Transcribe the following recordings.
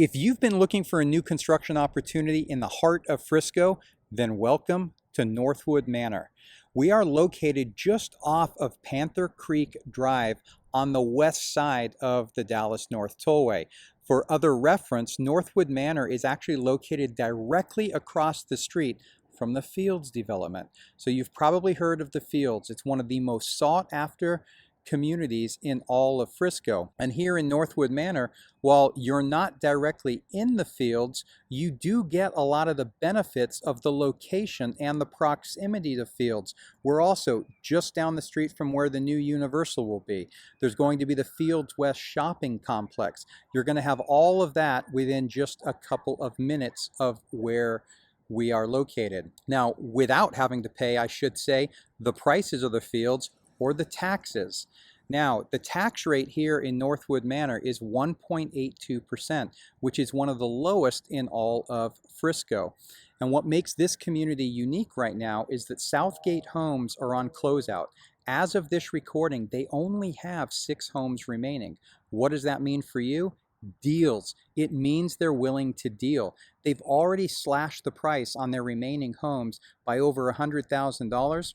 If you've been looking for a new construction opportunity in the heart of Frisco, then welcome to Northwood Manor. We are located just off of Panther Creek Drive on the west side of the Dallas North Tollway. For other reference, Northwood Manor is actually located directly across the street from the Fields Development. So you've probably heard of the Fields. It's one of the most sought after communities in all of Frisco. And here in Northwood Manor, while you're not directly in the Fields, you do get a lot of the benefits of the location and the proximity to Fields. We're also just down the street from where the new Universal will be. There's going to be the Fields West shopping complex. You're going to have all of that within just a couple of minutes of where we are located. Now, without having to pay, I should say, the prices of the Fields or the taxes. Now, the tax rate here in Northwood Manor is 1.82%, which is one of the lowest in all of Frisco. And what makes this community unique right now is that Southgate Homes are on closeout. As of this recording, they only have 6 homes remaining. What does that mean for you? Deals. It means they're willing to deal. They've already slashed the price on their remaining homes by over $100,000.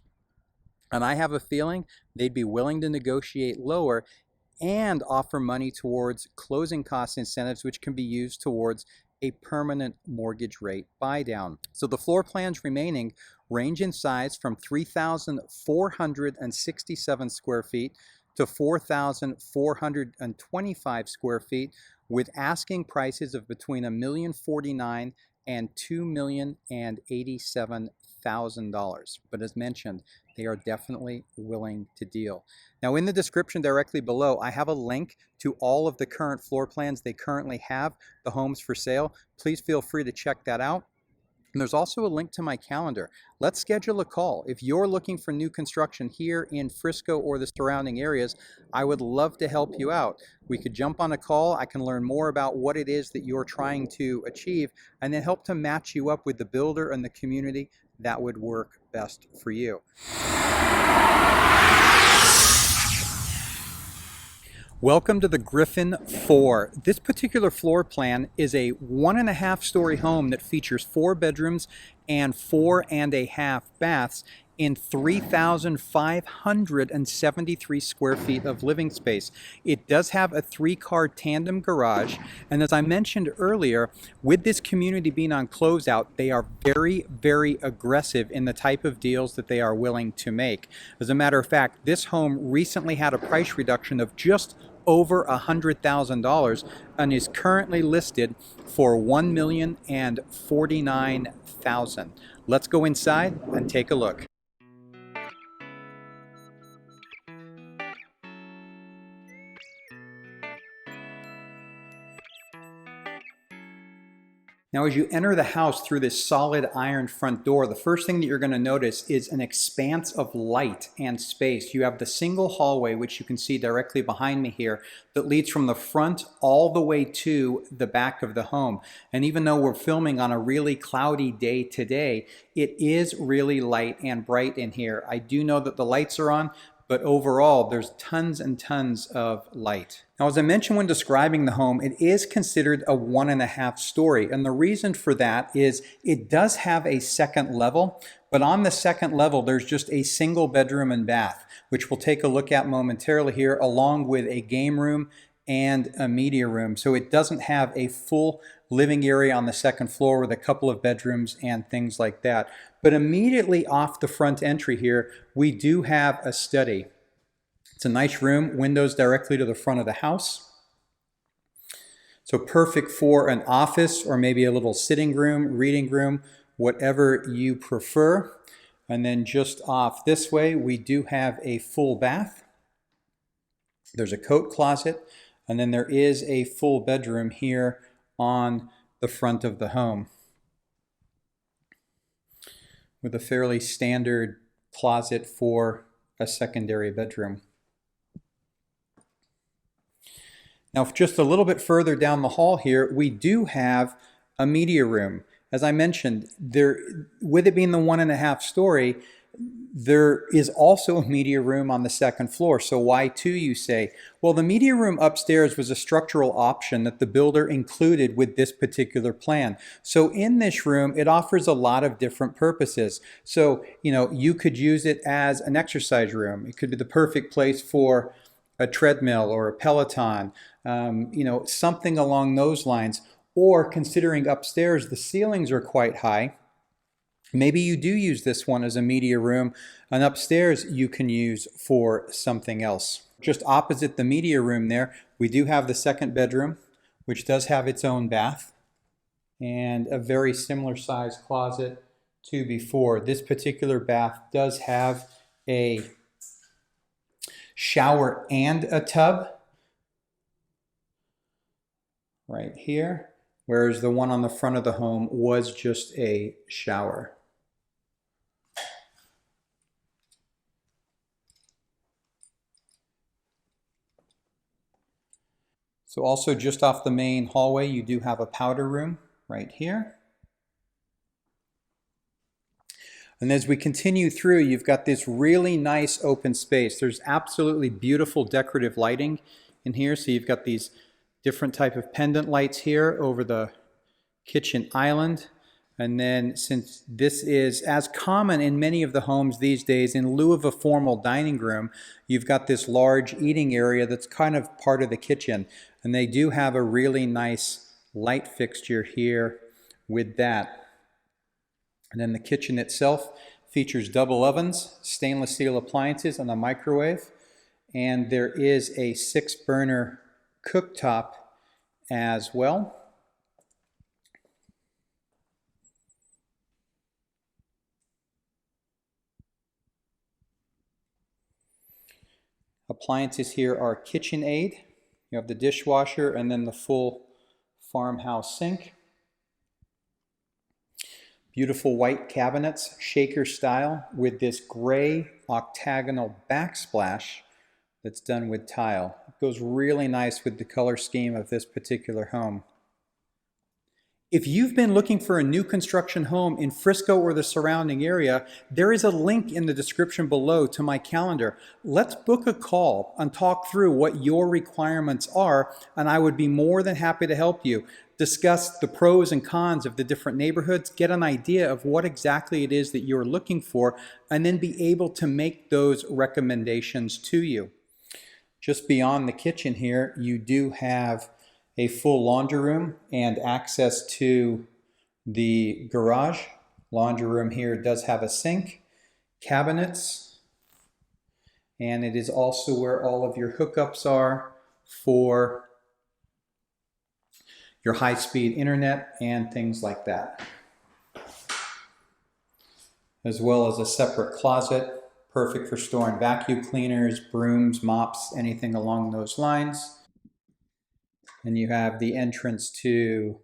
And I have a feeling they'd be willing to negotiate lower and offer money towards closing cost incentives, which can be used towards a permanent mortgage rate buy down. So the floor plans remaining range in size from 3,467 square feet to 4,425 square feet, with asking prices of between $1,049,000 and $2,087,000. But as mentioned, they are definitely willing to deal. Now, in the description directly below, I have a link to all of the current floor plans they currently have, the homes for sale. Please feel free to check that out. And there's also a link to my calendar. Let's schedule a call. If you're looking for new construction here in Frisco or the surrounding areas, I would love to help you out. We could jump on a call. I can learn more about what it is that you're trying to achieve and then help to match you up with the builder and the community that would work best for you. Welcome to the Griffin IV. This particular floor plan is a 1.5-story home that features 4 bedrooms and 4.5 baths in 3,573 square feet of living space. It does have a 3-car tandem garage, and as I mentioned earlier, with this community being on closeout, they are very, very aggressive in the type of deals that they are willing to make. As a matter of fact, this home recently had a price reduction of just over $100,000 and is currently listed for $1,049,000. Let's go inside and take a look. Now, as you enter the house through this solid iron front door, the first thing that you're going to notice is an expanse of light and space. You have the single hallway, which you can see directly behind me here, that leads from the front all the way to the back of the home. And even though we're filming on a really cloudy day today, it is really light and bright in here. I do know that the lights are on, but overall, there's tons and tons of light. Now, as I mentioned when describing the home, it is considered a 1.5-story. And the reason for that is it does have a second level, but on the second level, there's just a single bedroom and bath, which we'll take a look at momentarily here, along with a game room and a media room. So it doesn't have a full living area on the second floor with a couple of bedrooms and things like that. But immediately off the front entry here, we do have a study. It's a nice room, windows directly to the front of the house. So perfect for an office or maybe a little sitting room, reading room, whatever you prefer. And then just off this way, we do have a full bath. There's a coat closet, and then there is a full bedroom here on the front of the home with a fairly standard closet for a secondary bedroom. Now, just a little bit further down the hall here, we do have a media room. As I mentioned, with it being the 1.5-story, There is also a media room on the second floor. So why two, you say? Well, the media room upstairs was a structural option that the builder included with this particular plan. So in this room, it offers a lot of different purposes. So, you could use it as an exercise room. It could be the perfect place for a treadmill or a Peloton, something along those lines. Or considering upstairs, the ceilings are quite high. Maybe you do use this one as a media room, and upstairs you can use for something else. Just opposite the media room there, we do have the second bedroom, which does have its own bath and a very similar size closet to before. This particular bath does have a shower and a tub right here, whereas the one on the front of the home was just a shower. So also just off the main hallway, you do have a powder room right here. And as we continue through, you've got this really nice open space. There's absolutely beautiful decorative lighting in here. So you've got these different type of pendant lights here over the kitchen island. And then, since this is as common in many of the homes these days, in lieu of a formal dining room, you've got this large eating area that's kind of part of the kitchen. And they do have a really nice light fixture here with that. And then the kitchen itself features double ovens, stainless steel appliances, and a microwave. And there is a 6-burner cooktop as well. Appliances here are KitchenAid. You have the dishwasher and then the full farmhouse sink. Beautiful white cabinets, shaker style, with this gray octagonal backsplash that's done with tile. It goes really nice with the color scheme of this particular home. If you've been looking for a new construction home in Frisco or the surrounding area, there is a link in the description below to my calendar. Let's book a call and talk through what your requirements are, and I would be more than happy to help you. Discuss the pros and cons of the different neighborhoods, get an idea of what exactly it is that you're looking for, and then be able to make those recommendations to you. Just beyond the kitchen here, you do have a full laundry room and access to the garage. Laundry room here does have a sink, cabinets, and it is also where all of your hookups are for your high-speed internet and things like that. As well as a separate closet, perfect for storing vacuum cleaners, brooms, mops, anything along those lines. And you have the entrance to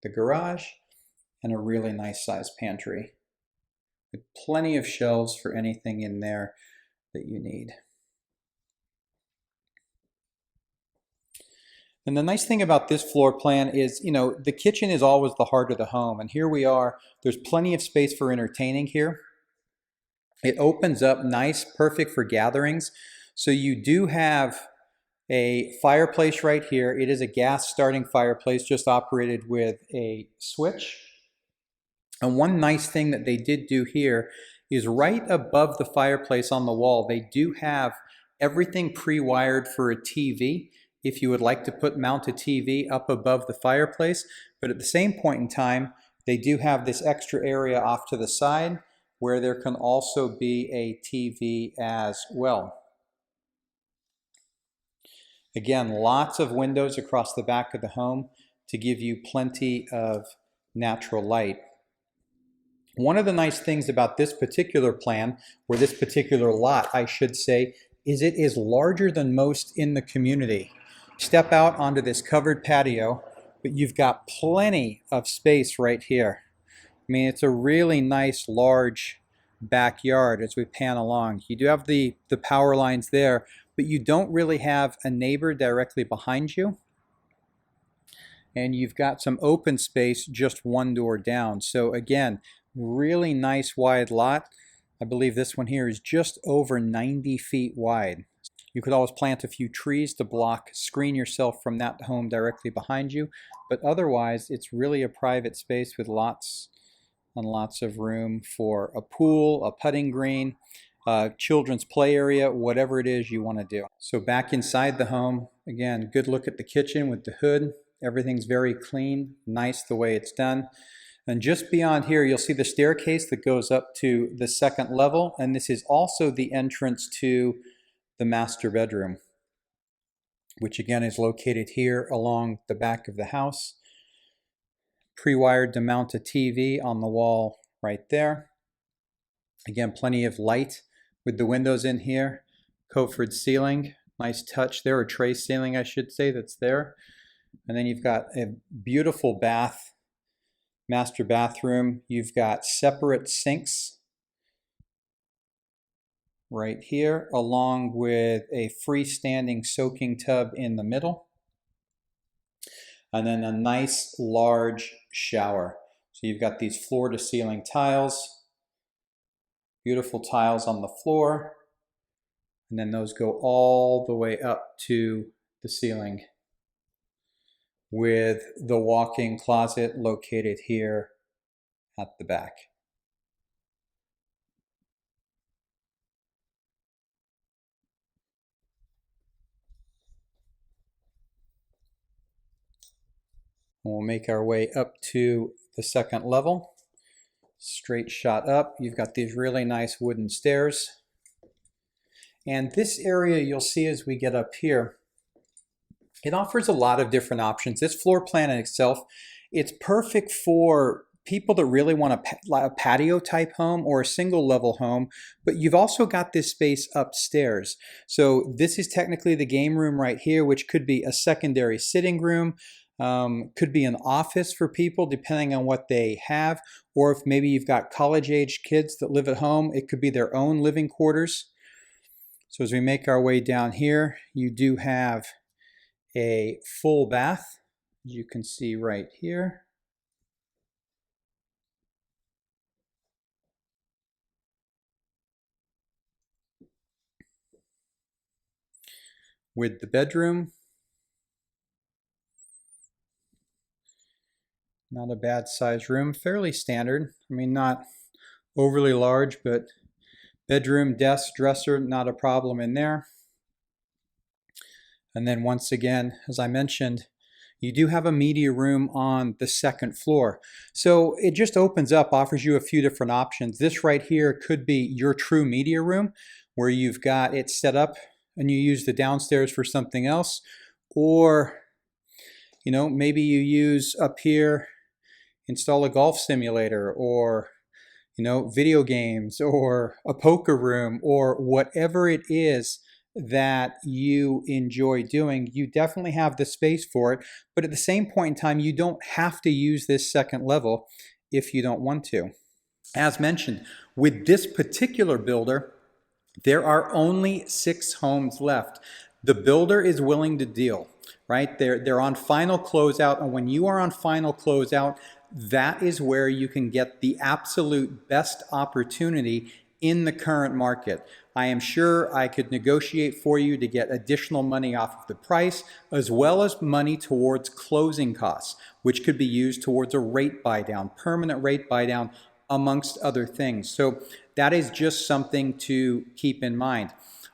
the garage and a really nice sized pantry with plenty of shelves for anything in there that you need. And the nice thing about this floor plan is, the kitchen is always the heart of the home. And here we are, there's plenty of space for entertaining here. It opens up nice, perfect for gatherings. So you do have a fireplace right here. It is a gas starting fireplace, just operated with a switch. And one nice thing that they did do here is right above the fireplace on the wall, they do have everything pre-wired for a TV if you would like to mount a TV up above the fireplace. But at the same point in time, they do have this extra area off to the side where there can also be a TV as well. Again, lots of windows across the back of the home to give you plenty of natural light. One of the nice things about this particular plan, or this particular lot, I should say, is it is larger than most in the community. Step out onto this covered patio, but you've got plenty of space right here. I mean, it's a really nice, large backyard as we pan along. You do have the power lines there, but you don't really have a neighbor directly behind you. And you've got some open space just one door down. So again, really nice wide lot. I believe this one here is just over 90 feet wide. You could always plant a few trees to screen yourself from that home directly behind you, but otherwise it's really a private space with lots and lots of room for a pool, a putting green, children's play area, whatever it is you want to do. So back inside the home, again, good look at the kitchen with the hood. Everything's very clean, nice the way it's done. And just beyond here, you'll see the staircase that goes up to the second level, and this is also the entrance to the master bedroom, which again is located here along the back of the house. Pre-wired to mount a TV on the wall right there. Again, plenty of light with the windows in here. Coffered ceiling, nice touch there, or tray ceiling I should say, that's there. And then you've got a beautiful master bathroom. You've got separate sinks right here, along with a freestanding soaking tub in the middle. And then a nice large shower. So you've got these floor to ceiling tiles, beautiful tiles on the floor, and then those go all the way up to the ceiling, with the walk-in closet located here at the back. We'll make our way up to the second level. Straight shot up. You've got these really nice wooden stairs. And this area you'll see as we get up here, it offers a lot of different options. This floor plan in itself, it's perfect for people that really want a patio type home or a single level home, but you've also got this space upstairs. So this is technically the game room right here, which could be a secondary sitting room, could be an office for people depending on what they have, or if maybe you've got college-age kids that live at home, it could be their own living quarters. So as we make our way down here, you do have a full bath, as you can see right here. With the bedroom. Not a bad size room, fairly standard. I mean, not overly large, but bedroom, desk, dresser, not a problem in there. And then once again, as I mentioned, you do have a media room on the second floor. So it just opens up, offers you a few different options. This right here could be your true media room, where you've got it set up and you use the downstairs for something else. Or, you know, maybe you use up here, install a golf simulator, or, you know, video games, or a poker room, or whatever it is that you enjoy doing. You definitely have the space for it, but at the same point in time, you don't have to use this second level if you don't want to. As mentioned, with this particular builder, there are only 6 homes left. The builder is willing to deal, right? They're on final closeout, and when you are on final closeout, that is where you can get the absolute best opportunity in the current market. I am sure I could negotiate for you to get additional money off of the price, as well as money towards closing costs, which could be used towards a rate buy down, permanent rate buy down, amongst other things. So that is just something to keep in mind.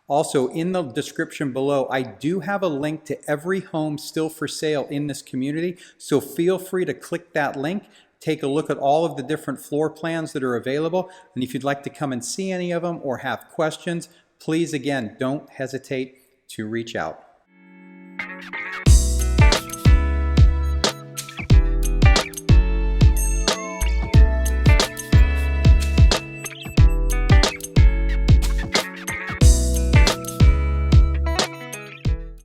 Also, in the description below, I do have a link to every home still for sale in this community, so feel free to click that link, take a look at all of the different floor plans that are available, and if you'd like to come and see any of them or have questions, please, again, don't hesitate to reach out.